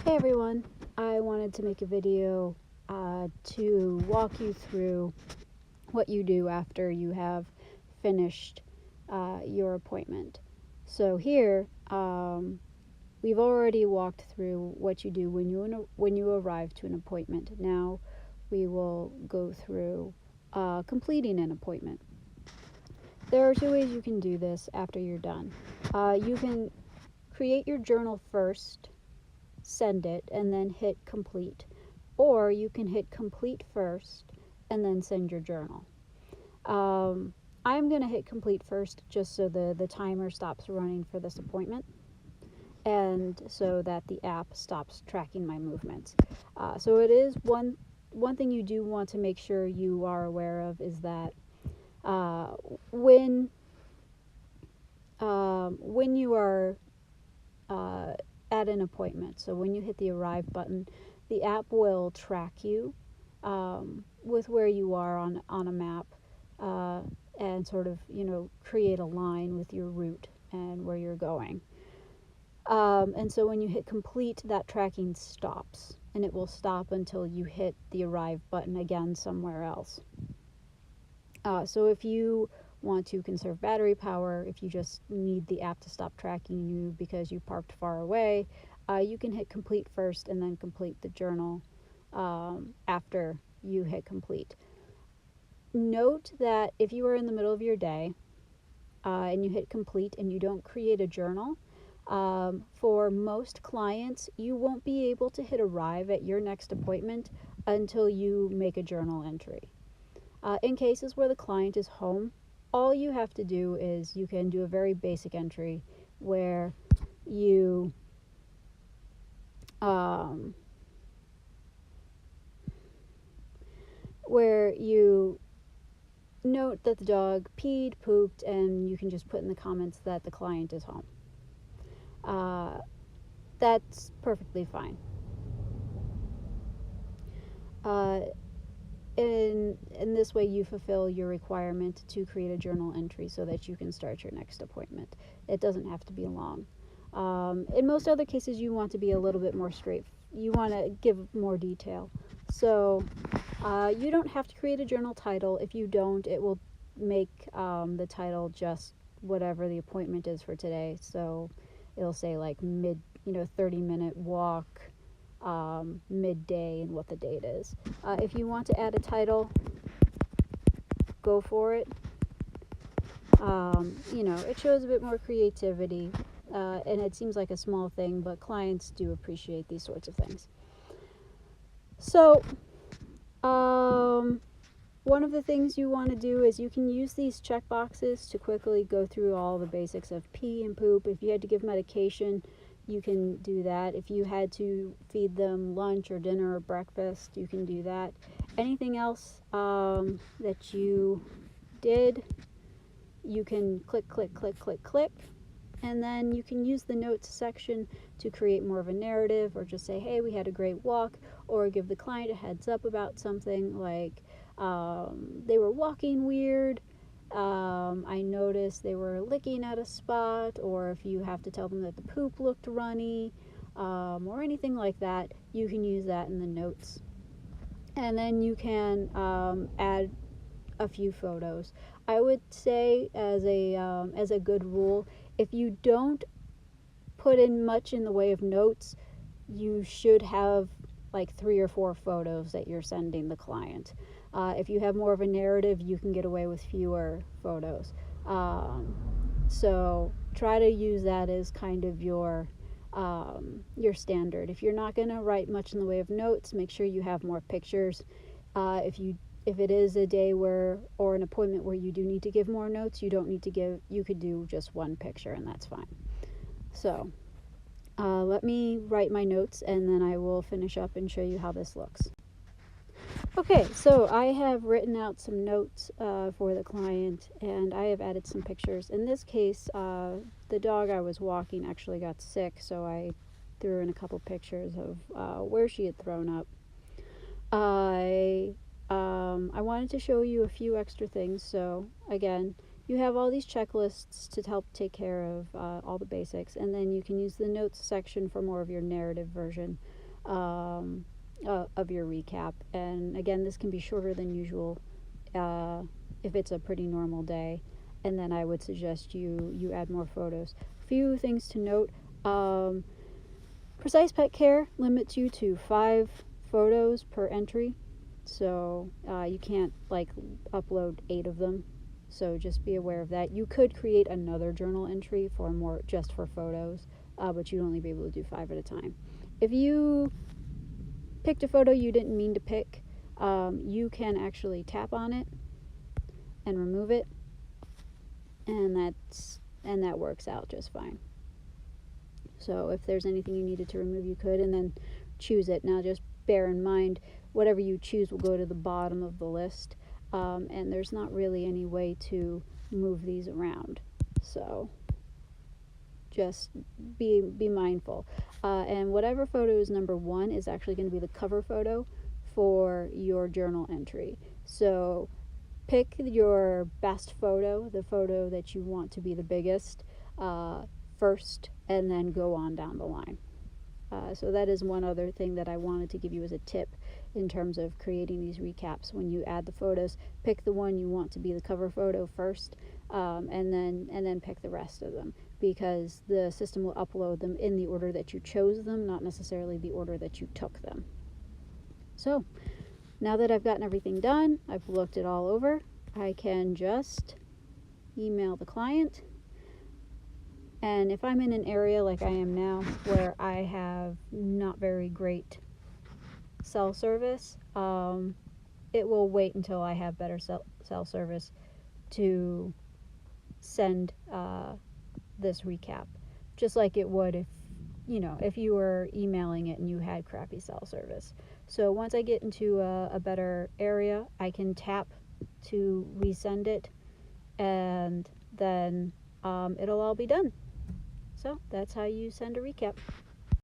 Hey everyone, I wanted to make a video to walk you through what you do after you have finished your appointment. So here, we've already walked through what you do when you arrive to an appointment. Now we will go through completing an appointment. There are two ways you can do this after you're done. You can create your journal first, send it, and then hit complete. Or you can hit complete first and then send your journal. I'm going to hit complete first just so the timer stops running for this appointment and so that the app stops tracking my movements. So it is one thing you do want to make sure you are aware of is that when you are at an appointment, so when you hit the arrive button, the app will track you with where you are on a map and sort of, create a line with your route and where you're going. And so when you hit complete, that tracking stops, and it will stop until you hit the arrive button again somewhere else. So if you want to conserve battery power, if you just need the app to stop tracking you because you parked far away, you can hit complete first and then complete the journal after you hit complete. Note that if you are in the middle of your day and you hit complete and you don't create a journal, for most clients, you won't be able to hit arrive at your next appointment until you make a journal entry. In cases where the client is home, all you have to do is you can do a very basic entry where you note that the dog peed, pooped, and you can just put in the comments that the client is home. That's perfectly fine. In this way, you fulfill your requirement to create a journal entry so that you can start your next appointment. It doesn't have to be long. In most other cases, you want to be a little bit more straight. You want to give more detail. So you don't have to create a journal title. If you don't, it will make the title just whatever the appointment is for today. So it'll say like 30-minute walk, midday, and what the date is. If you want to add a title, go for it. It shows a bit more creativity, and it seems like a small thing, but clients do appreciate these sorts of things. So, one of the things you want to do is you can use these checkboxes to quickly go through all the basics of pee and poop. If you had to give medication, you can do that. If you had to feed them lunch or dinner or breakfast, you can do that. Anything else that you did, you can click, click, click, click, click. And then you can use the notes section to create more of a narrative, or just say, hey, we had a great walk, or give the client a heads up about something like they were walking weird, I noticed they were licking at a spot, or if you have to tell them that the poop looked runny, or anything like that, you can use that in the notes. And then you can add a few photos. I would say as a good rule, if you don't put in much in the way of notes, you should have like 3 or 4 photos that you're sending the client. If you have more of a narrative, you can get away with fewer photos. So try to use that as kind of your standard. If you're not going to write much in the way of notes, make sure you have more pictures. If it is a day or an appointment where you do need to give more notes, you could do just one picture, and that's fine. So let me write my notes, and then I will finish up and show you how this looks. Okay, so I have written out some notes for the client, and I have added some pictures. In this case, the dog I was walking actually got sick, so I threw in a couple pictures of where she had thrown up. I wanted to show you a few extra things. So again, you have all these checklists to help take care of all the basics, and then you can use the notes section for more of your narrative version of your recap. And again, this can be shorter than usual if it's a pretty normal day, and then I would suggest you add more photos. A few things to note. Precise Pet Care limits you to 5 photos per entry, so you can't like upload 8 of them, so just be aware of that. You could create another journal entry for more just for photos, but you'd only be able to do 5 at a time. If you picked a photo you didn't mean to pick, you can actually tap on it and remove it, and that works out just fine. So if there's anything you needed to remove, you could, and then choose it. Now just bear in mind, whatever you choose will go to the bottom of the list, and there's not really any way to move these around. So just be mindful. And whatever photo is number 1 is actually going to be the cover photo for your journal entry. So pick your best photo, the photo that you want to be the biggest, first, and then go on down the line. So that is one other thing that I wanted to give you as a tip in terms of creating these recaps. When you add the photos, pick the one you want to be the cover photo first, and then pick the rest of them, because the system will upload them in the order that you chose them, not necessarily the order that you took them. So now that I've gotten everything done, I've looked it all over, I can just email the client. And if I'm in an area like I am now where I have not very great cell service, it will wait until I have better cell service to send this recap, just like it would if you were emailing it and you had crappy cell service. So once I get into a better area, I can tap to resend it, and then it'll all be done. So that's how you send a recap.